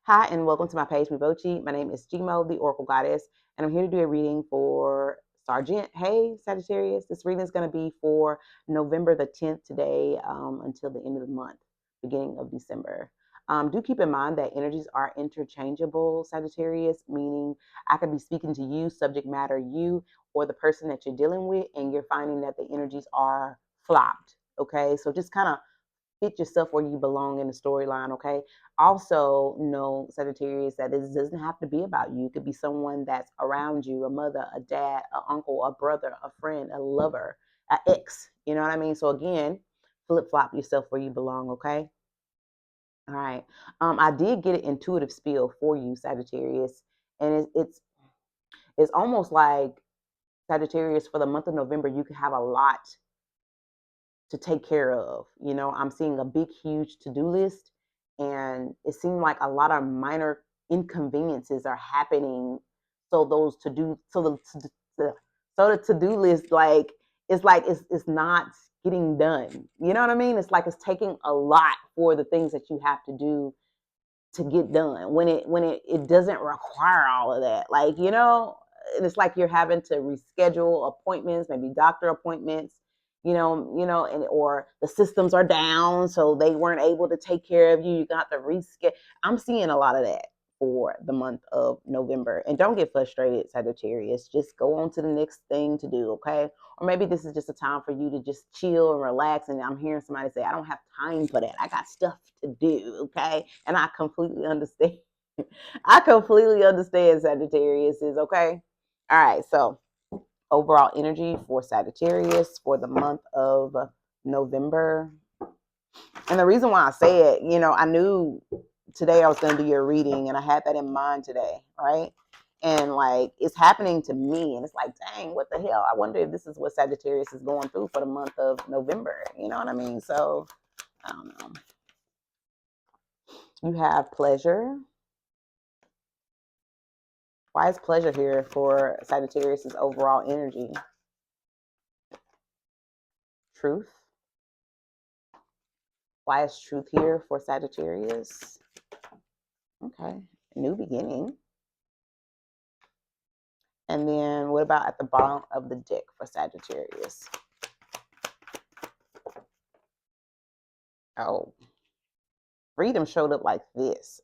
Hi, and welcome to my page, Mibochi. My name is Gmo, the Oracle Goddess, and I'm here to do a reading for Sergeant. Hey, Sagittarius. This reading is going to be for November the 10th today until the end of the month, beginning of December. Do keep in mind that energies are interchangeable, Sagittarius, meaning I could be speaking to you, subject matter you, or the person that you're dealing with, and you're finding that the energies are flopped. Okay, so just kind of fit yourself where you belong in the storyline, okay? Also, know, Sagittarius, that it doesn't have to be about you. It could be someone that's around you, a mother, a dad, an uncle, a brother, a friend, a lover, an ex. You know what I mean? So again, flip flop yourself where you belong, okay? All right. I did get an intuitive spiel for you, Sagittarius, and it's almost like Sagittarius for the month of November. You could have a lot to take care of. I'm seeing a big, huge to-do list, and it seemed like a lot of minor inconveniences are happening. So those to do, so the to-do list, it's not getting done. You know what I mean? It's like it's taking a lot for the things that you have to do to get done when it doesn't require all of that. And it's like you're having to reschedule appointments, maybe doctor appointments, and or the systems are down, so they weren't able to take care of you. You got to reschedule. I'm seeing a lot of that for the month of November. And don't get frustrated, Sagittarius. Just go on to the next thing to do, okay? Or maybe this is just a time for you to just chill and relax. And I'm hearing somebody say, I don't have time for that. I got stuff to do, okay? And I completely understand. I completely understand, Sagittarius is okay. All right, so overall energy for Sagittarius for the month of November. And the reason why I say it, I knew today I was going to do your reading, and I had that in mind today, right? And like it's happening to me, and it's like, dang, what the hell? I wonder if this is what Sagittarius is going through for the month of November. You know what I mean? So I don't know. You have pleasure. Why is pleasure here for Sagittarius's overall energy? Truth. Why is truth here for Sagittarius? Okay. New beginning. And then what about at the bottom of the deck for Sagittarius? Oh, freedom showed up like this.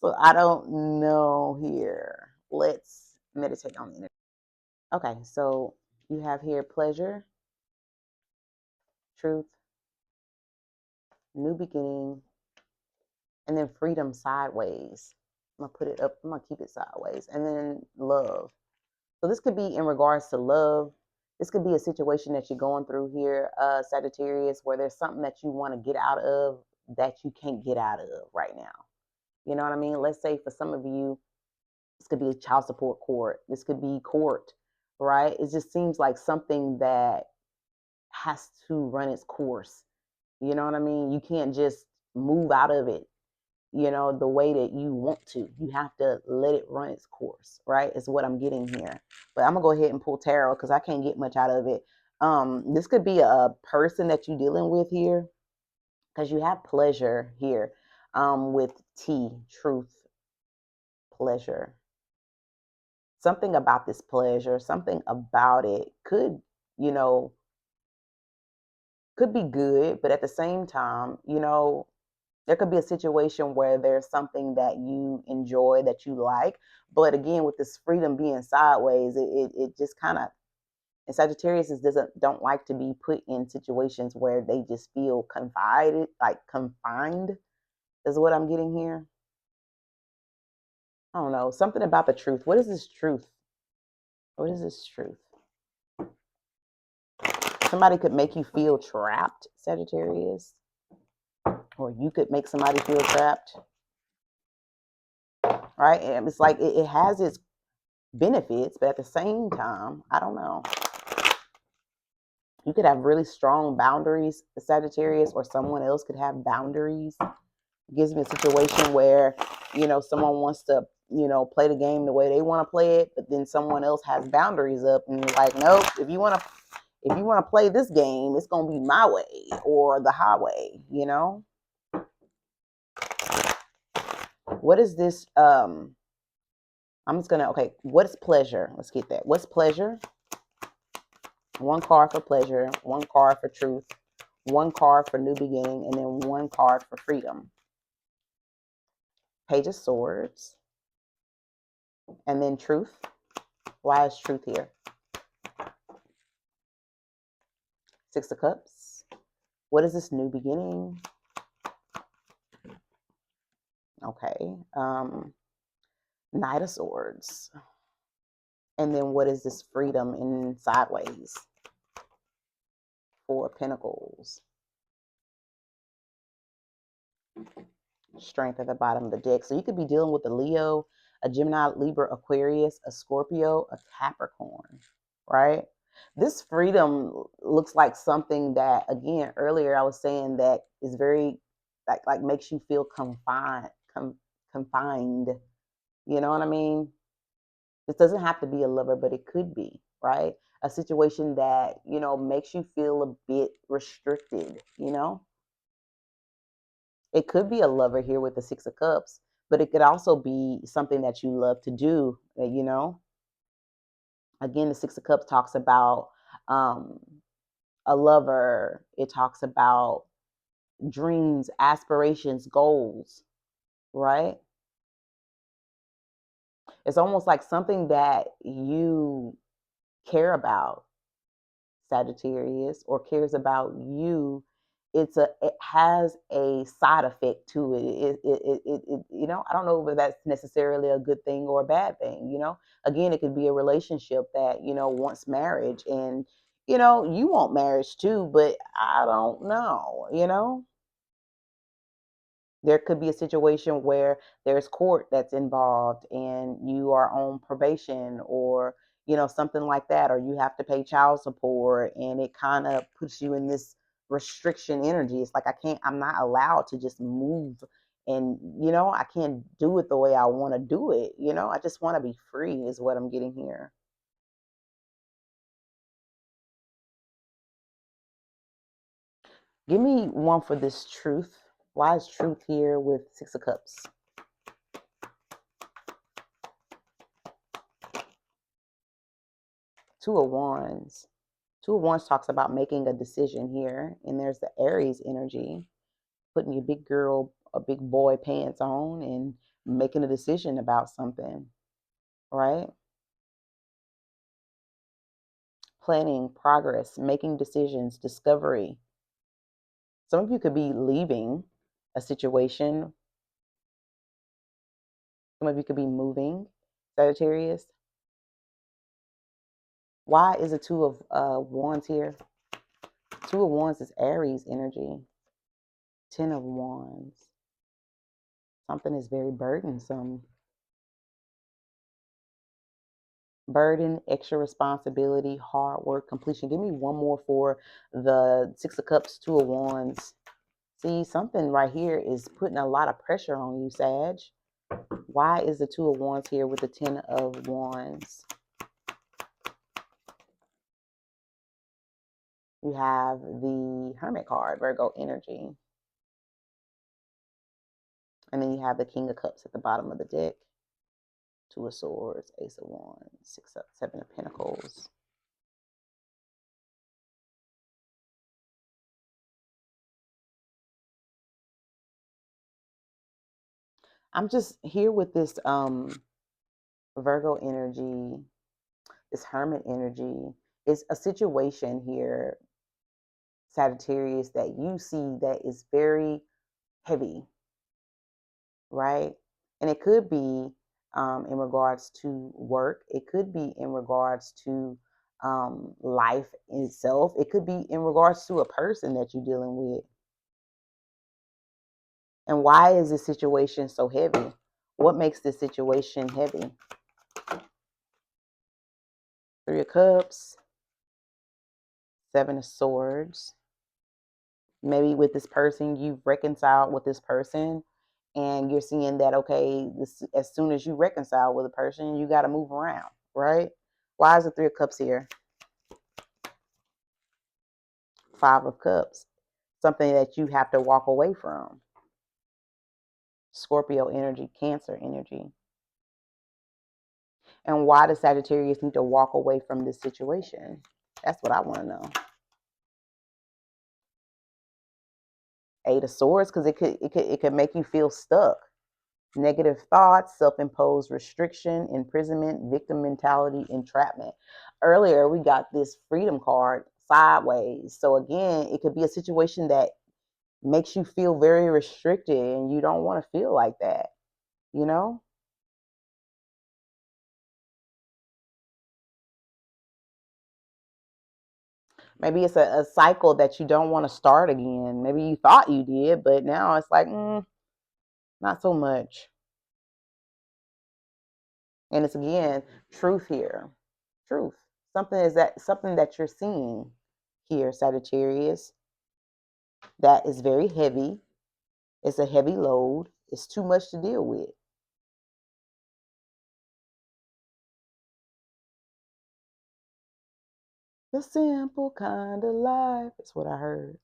So I don't know here. Let's meditate on it. Okay, so you have here pleasure, truth, new beginning, and then freedom sideways. I'm gonna put it up, I'm gonna keep it sideways. And then love. So this could be in regards to love. This could be a situation that you're going through here, Sagittarius, where there's something that you want to get out of that you can't get out of right now. You know what I mean? Let's say for some of you, this could be a child support court. This could be court, right? It just seems like something that has to run its course. You know what I mean? You can't just move out of it, the way that you want to. You have to let it run its course, right? Is what I'm getting here. But I'm gonna go ahead and pull tarot because I can't get much out of it. This could be a person that you're dealing with here because you have pleasure here with T, truth, pleasure. Something about this pleasure, something about it you know, could be good, but at the same time, there could be a situation where there's something that you enjoy, that you like. But again, with this freedom being sideways, it just kind of, and Sagittarius don't like to be put in situations where they just feel confined is what I'm getting here. I don't know. Something about the truth. What is this truth? What is this truth? Somebody could make you feel trapped, Sagittarius. Or you could make somebody feel trapped. Right? And it's like it has its benefits, but at the same time, I don't know. You could have really strong boundaries, Sagittarius, or someone else could have boundaries. It gives me a situation where, someone wants to, play the game the way they want to play it, but then someone else has boundaries up and you're like, nope, if you want to play this game, it's going to be my way or the highway, What is this? I'm just gonna, okay, what's pleasure? Let's get that. What's pleasure? One card for pleasure, one card for truth, one card for new beginning, and then one card for freedom. Page of Swords, and then truth. Why is truth here? Six of Cups. What is this new beginning? Okay. Knight of Swords. And then what is this freedom in sideways? Four of Pentacles. Strength at the bottom of the deck. So you could be dealing with a Leo, a Gemini, Libra, Aquarius, a Scorpio, a Capricorn, right? This freedom looks like something that, again, earlier I was saying that is very, like makes you feel confined. You know what I mean? This doesn't have to be a lover, but it could be, right? A situation that, makes you feel a bit restricted, It could be a lover here with the Six of Cups, but it could also be something that you love to do, Again, the Six of Cups talks about um, a lover. It talks about dreams, aspirations, goals, right? It's almost like something that you care about, Sagittarius, or cares about you. It has a side effect to it. I don't know whether that's necessarily a good thing or a bad thing. Again, it could be a relationship that wants marriage, and you want marriage too, but I don't know. There could be a situation where there's court that's involved and you are on probation, or something like that, or you have to pay child support, and it kind of puts you in this restriction energy. It's like I'm not allowed to just move, and I can't do it the way I want to do it. I just want to be free is what I'm getting here. Give me one for this truth. Why is truth here with Six of Cups? Two of Wands. Two of Wands talks about making a decision here, and there's the Aries energy, putting your big girl or big boy pants on and making a decision about something, right? Planning, progress, making decisions, discovery. Some of you could be leaving a situation. Some of you could be moving, Sagittarius. Why is the Two of Wands here? Two of Wands is Aries energy. Ten of Wands. Something is very burdensome. Burden, extra responsibility, hard work, completion. Give me one more for the Six of Cups, Two of Wands. See, something right here is putting a lot of pressure on you, Sag. Why is the Two of Wands here with the Ten of Wands? You have the Hermit card, Virgo energy. And then you have the King of Cups at the bottom of the deck. Two of Swords, Ace of Wands, Seven of Pentacles. I'm just here with this Virgo energy, this Hermit energy. It's a situation here, Sagittarius, that you see that is very heavy, right? And it could be in regards to work. It could be in regards to life itself. It could be in regards to a person that you're dealing with. And why is this situation so heavy? What makes this situation heavy? Three of Cups, Seven of Swords. Maybe with this person, you've reconciled with this person, and you're seeing that, okay, as soon as you reconcile with a person, you got to move around, right? Why is the Three of Cups here? Five of Cups. Something that you have to walk away from. Scorpio energy, Cancer energy. And why does Sagittarius need to walk away from this situation? That's what I want to know. Eight of Swords, because it could make you feel stuck. Negative thoughts, self-imposed restriction, imprisonment, victim mentality, entrapment. Earlier, we got this freedom card sideways. So again, it could be a situation that makes you feel very restricted and you don't want to feel like that, you know? Maybe it's a cycle that you don't want to start again. Maybe you thought you did, but now it's like, not so much. And it's again, truth here. Truth. Something that you're seeing here, Sagittarius, that is very heavy. It's a heavy load. It's too much to deal with. The simple kind of life is what I heard.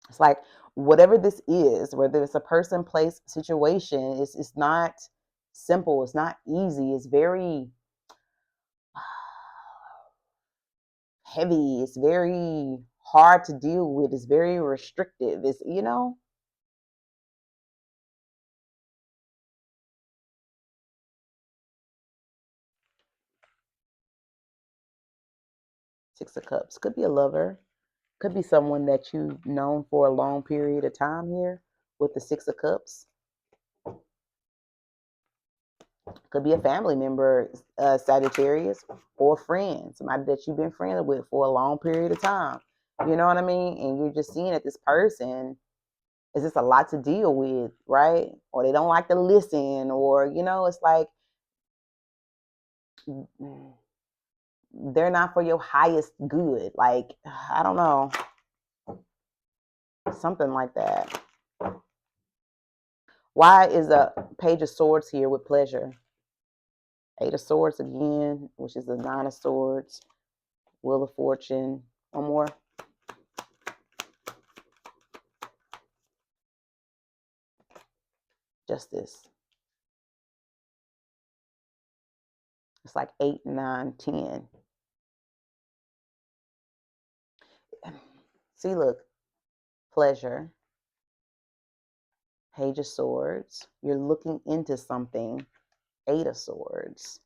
It's like whatever this is, whether it's a person, place, situation, it's not simple. It's not easy. It's very heavy. It's very hard to deal with. It's very restrictive. It's, Six of Cups. Could be a lover. Could be someone that you've known for a long period of time here with the Six of Cups. Could be a family member, Sagittarius, or a friend, somebody that you've been friends with for a long period of time. You know what I mean? And you're just seeing that this person is just a lot to deal with, right? Or they don't like to listen, or, it's like they're not for your highest good. Like, I don't know. Something like that. Why is a Page of Swords here with pleasure? Eight of Swords again, which is the Nine of Swords. Wheel of Fortune. One more. Justice. It's like 8, 9, 10. See, look. Pleasure. Page of Swords. You're looking into something. Eight of Swords.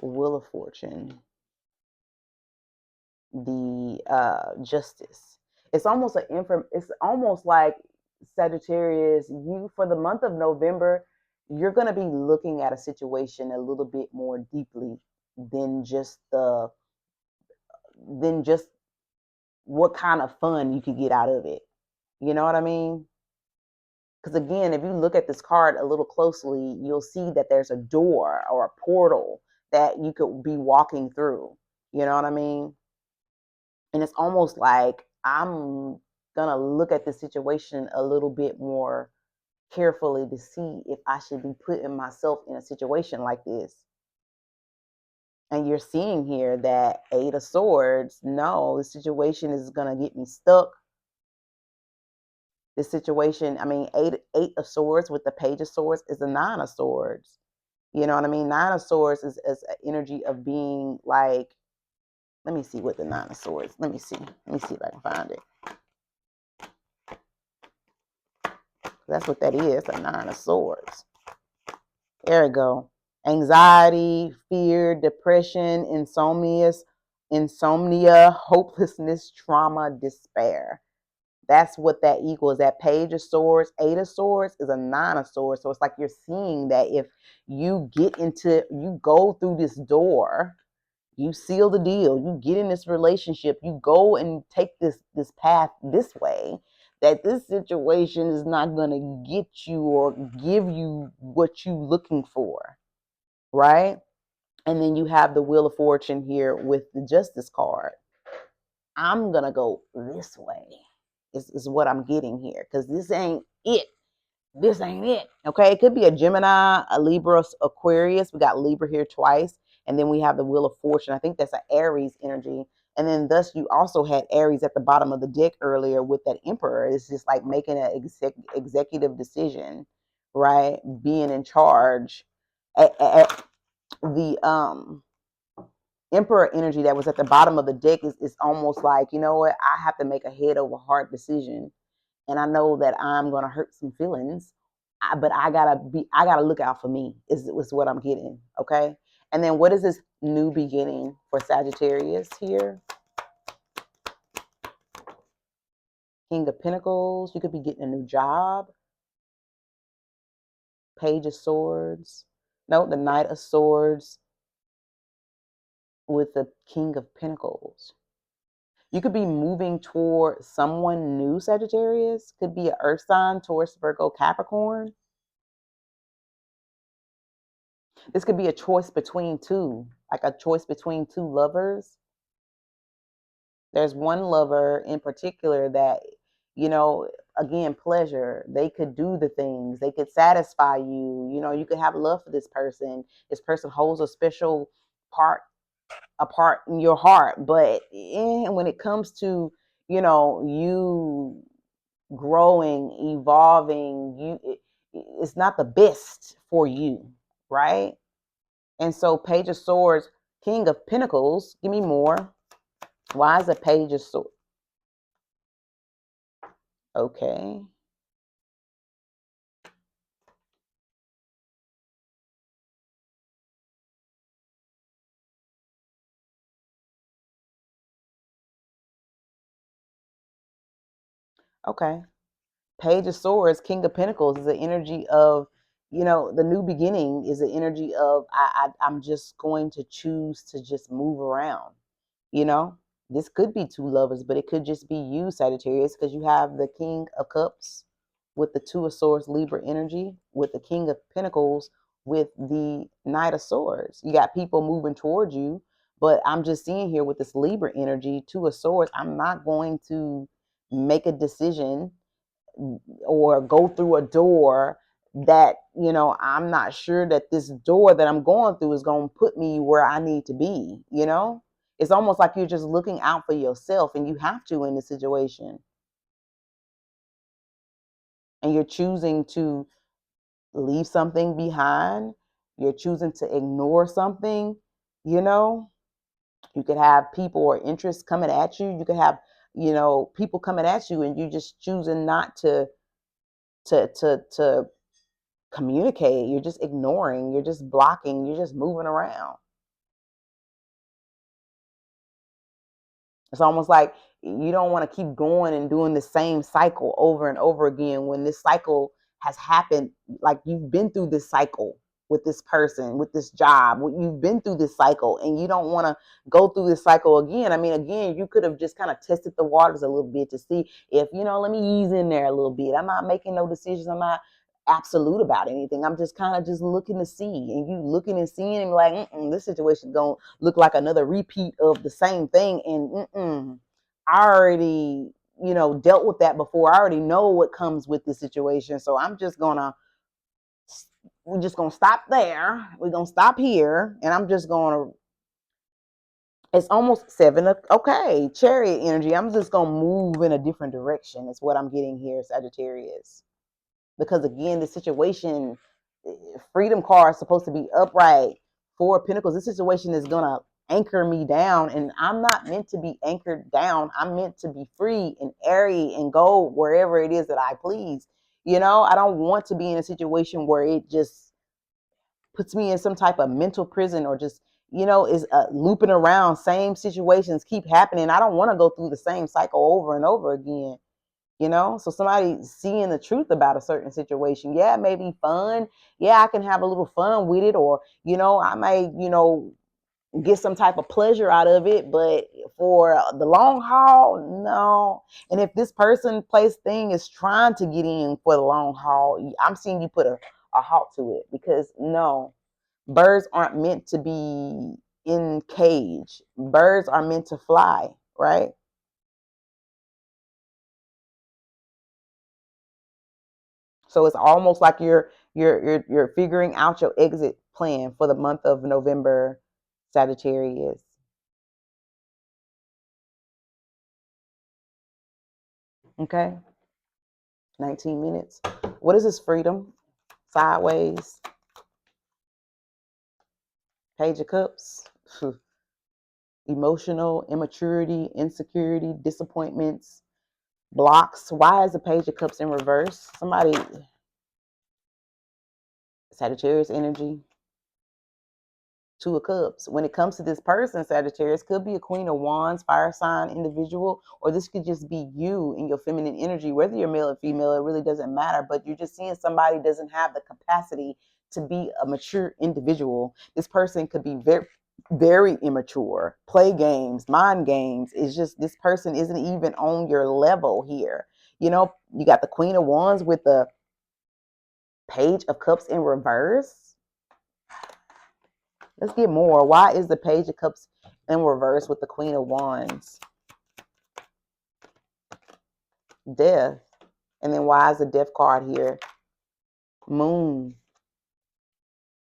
Wheel of Fortune. The Justice. It's almost it's almost like Sagittarius, you for the month of November, you're going to be looking at a situation a little bit more deeply than just what kind of fun you could get out of it. You know what I mean? Because again, if you look at this card a little closely, you'll see that there's a door or a portal that you could be walking through. You know what I mean? And it's almost like I'm going to look at the situation a little bit more carefully to see if I should be putting myself in a situation like this. And you're seeing here that Eight of Swords, no, the situation is going to get me stuck. This situation, I mean, eight of Swords with the Page of Swords is a Nine of Swords. You know what I mean? Nine of Swords is an energy of being like, let me see what the Nine of Swords, let me see if I can find it. That's what that is, a Nine of Swords. There we go. Anxiety, fear, depression, insomnia, hopelessness, trauma, despair. That's what that equals. That Page of Swords, Eight of Swords is a Nine of Swords. So it's like you're seeing that if you go through this door, you seal the deal, you get in this relationship, you go and take this path this way, that this situation is not going to get you or give you what you're looking for, right? And then you have the Wheel of Fortune here with the Justice card. I'm going to go this way is what I'm getting here, because this ain't it. This ain't it. Okay, it could be a Gemini, a Libra, Aquarius. We got Libra here twice. And then we have the Wheel of Fortune. I think that's an Aries energy. And then thus you also had Aries at the bottom of the deck earlier with that Emperor. It's just like making an executive decision, right? Being in charge. The Emperor energy that was at the bottom of the deck is almost like, you know what, I have to make a head over heart decision. And I know that I'm gonna hurt some feelings, but I gotta look out for me, is what I'm getting. Okay. And then what is this new beginning for Sagittarius here? King of Pentacles. You could be getting a new job. Page of Swords. No, the Knight of Swords with the King of Pentacles. You could be moving toward someone new, Sagittarius. Could be an earth sign, Taurus, Virgo, Capricorn. This could be a choice between two, like a choice between two lovers. There's one lover in particular that, you know, again, pleasure. They could do the things, they could satisfy you. You know, you could have love for this person. This person holds a special part apart in your heart. But when it comes to, you know, you growing, evolving, it's not the best for you, right? And so Page of Swords, King of Pentacles, give me more. Why is a Page of Swords? Okay. Okay. Page of Swords, King of Pentacles is the energy of, you know, the new beginning is the energy of I'm just going to choose to just move around. You know, this could be two lovers, but it could just be you, Sagittarius, because you have the King of Cups with the Two of Swords, Libra energy, with the King of Pentacles with the Knight of Swords. You got people moving towards you, but I'm just seeing here with this Libra energy, Two of Swords, I'm not going to make a decision or go through a door that, you know, I'm not sure that this door that I'm going through is going to put me where I need to be. You know, it's almost like you're just looking out for yourself, and you have to in this situation, and you're choosing to leave something behind. You're choosing to ignore something. You know, you could have people or interests coming at you. You could have, you know, people coming at you, and you just choosing not to communicate. You're just ignoring, you're just blocking, you're just moving around. It's almost like you don't want to keep going and doing the same cycle over and over again when this cycle has happened. Like you've been through this cycle with this person, with this job. You've been through this cycle and you don't want to go through this cycle again. I mean, again, you could have just kind of tested the waters a little bit to see if, you know, let me ease in there a little bit. I'm not making no decisions. I'm not absolute about anything. I'm just kind of just looking to see, and you looking and seeing and like, this situation gonna look like another repeat of the same thing. And I already, you know, dealt with that before. I already know what comes with this situation. So we're just gonna stop there. We're gonna stop here, and I'm just gonna. It's almost seven. Okay, Chariot energy. I'm just gonna move in a different direction. Is what I'm getting here, Sagittarius. Because again, the situation, freedom card is supposed to be upright. Four of Pentacles. This situation is gonna anchor me down, and I'm not meant to be anchored down. I'm meant to be free and airy and go wherever it is that I please. You know, I don't want to be in a situation where it just puts me in some type of mental prison, or just, you know, is looping around. Same situations keep happening. I don't want to go through the same cycle over and over again. You know, so somebody seeing the truth about a certain situation, yeah, it may be fun. Yeah, I can have a little fun with it, or, you know, I may, you know, get some type of pleasure out of it, but for the long haul, no. And if this person, place, thing is trying to get in for the long haul, I'm seeing you put a halt to it, because no, birds aren't meant to be in cage. Birds are meant to fly, right? So it's almost like you're figuring out your exit plan for the month of November, Sagittarius. Okay, 19 minutes. What is this? Freedom, sideways, Page of Cups, emotional immaturity, insecurity, disappointments, blocks. Why is the Page of Cups in reverse? Somebody, Sagittarius energy, Two of Cups. When it comes to this person, Sagittarius, could be a Queen of Wands, fire sign individual, or this could just be you in your feminine energy. Whether you're male or female, it really doesn't matter. But you're just seeing somebody doesn't have the capacity to be a mature individual. This person could be very, very immature, play games, mind games. It's just this person isn't even on your level here. You know, you got the Queen of Wands with the Page of Cups in reverse. Let's get more. Why is the Page of Cups in reverse with the Queen of Wands? Death. And then why is the Death card here? Moon.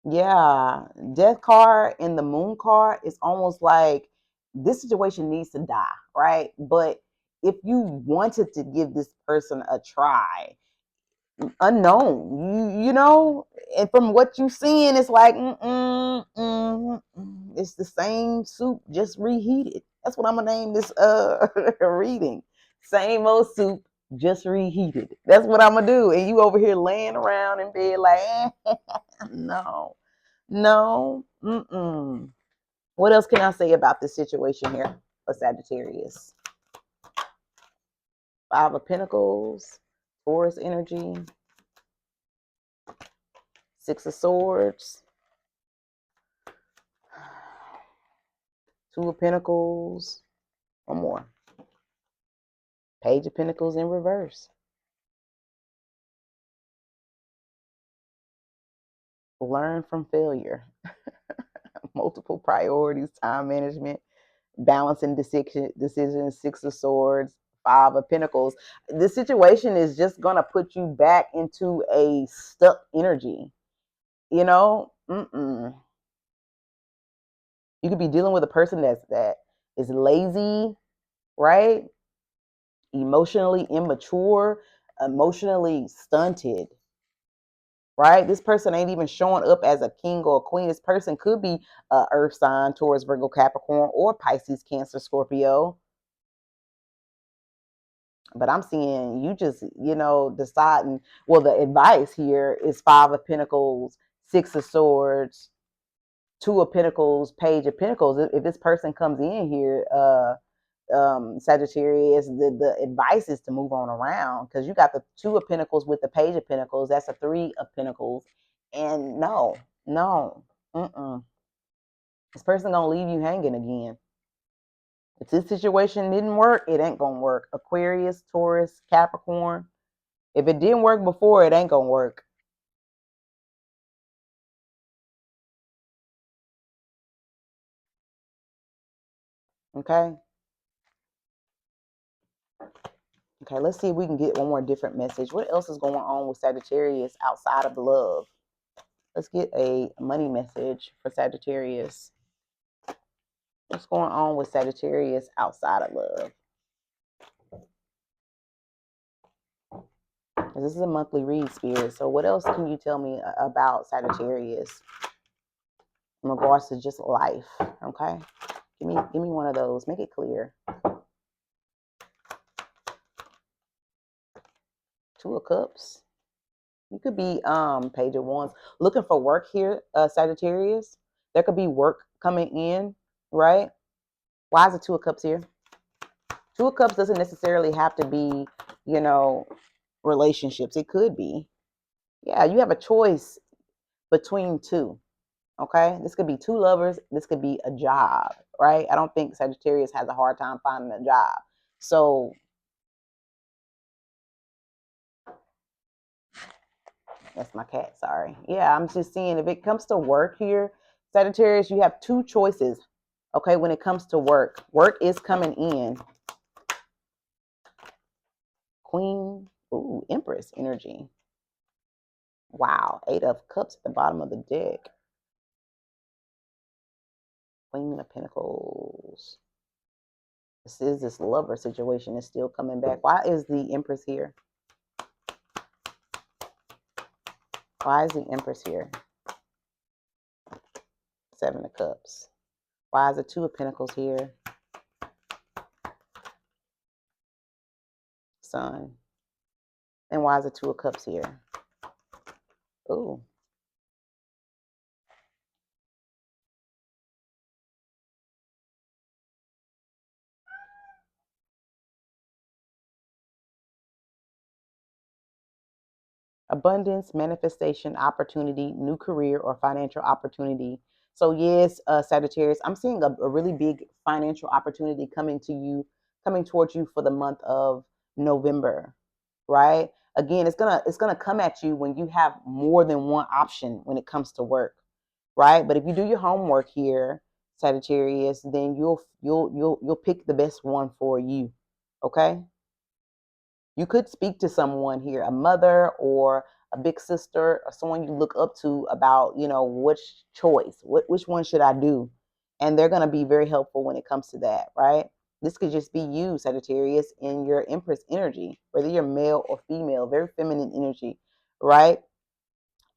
Yeah. Death card and the Moon card is almost like this situation needs to die, right? But if you wanted to give this person a try, unknown, you know, and from what you're seeing, it's like it's the same soup just reheated. That's what I'm gonna name this reading. Same old soup just reheated. That's what I'm gonna do. And you over here laying around in bed like no, no. What else can I say about this situation here for Sagittarius? Five of Pentacles, Taurus energy, Six of Swords, Two of Pentacles, one more. Page of Pentacles in reverse. Learn from failure. Multiple priorities, time management, balancing decisions, Six of Swords, Five of Pentacles. This situation is just going to put you back into a stuck energy. You know, you could be dealing with a person that is lazy, right? Emotionally immature, emotionally stunted, right? This person ain't even showing up as a king or a queen. This person could be earth sign, Taurus, Virgo, Capricorn, or Pisces, Cancer, Scorpio. But I'm seeing you just, you know, deciding, well, the advice here is Five of Pentacles, Six of Swords, Two of Pentacles, Page of Pentacles. If this person comes in here, Sagittarius, the advice is to move on around, because you got the Two of Pentacles with the Page of Pentacles. That's a Three of Pentacles. And no, this person gonna leave you hanging again. If this situation didn't work, it ain't gonna work. Aquarius, Taurus, Capricorn. If it didn't work before, it ain't gonna work. Okay. Okay, let's see if we can get one more different message. What else is going on with Sagittarius outside of love? Let's get a money message for Sagittarius. What's going on with Sagittarius outside of love? This is a monthly read, Spirit. So what else can you tell me about Sagittarius in regards to just life? Okay. Give me one of those. Make it clear. Two of Cups. You could be Page of Wands. Looking for work here, Sagittarius. There could be work coming in, right? Why is the Two of Cups here? Two of Cups doesn't necessarily have to be, you know, relationships. It could be. Yeah, you have a choice between two. Okay. This could be two lovers. This could be a job, right? I don't think Sagittarius has a hard time finding a job. So that's my cat. Sorry. Yeah, I'm just seeing if it comes to work here, Sagittarius, you have two choices. Okay. When it comes to work, work is coming in. Queen, ooh, Empress energy. Wow. Eight of Cups at the bottom of the deck. Queen of Pentacles. This lover situation is still coming back. Why is the Empress here? Why is the Empress here? Seven of Cups. Why is the Two of Pentacles here? Sun. And why is the Two of Cups here? Ooh. Abundance, manifestation, opportunity, new career, or financial opportunity. So yes, Sagittarius, I'm seeing a really big financial opportunity coming towards you for the month of November, right? Again, it's gonna come at you when you have more than one option when it comes to work, right? But if you do your homework here, Sagittarius, then you'll pick the best one for you. Okay? You could speak to someone here, a mother or a big sister or someone you look up to about, which choice, which one should I do? And they're going to be very helpful when it comes to that, right? This could just be you, Sagittarius, in your Empress energy, whether you're male or female, very feminine energy, right?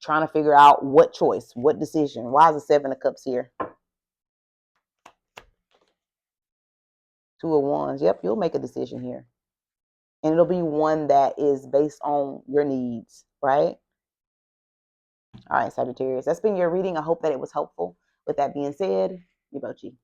Trying to figure out what choice, what decision. Why is the Seven of Cups here? Two of Wands. Yep, you'll make a decision here. And it'll be one that is based on your needs, right? All right, Sagittarius. That's been your reading. I hope that it was helpful. With that being said, Yubochi.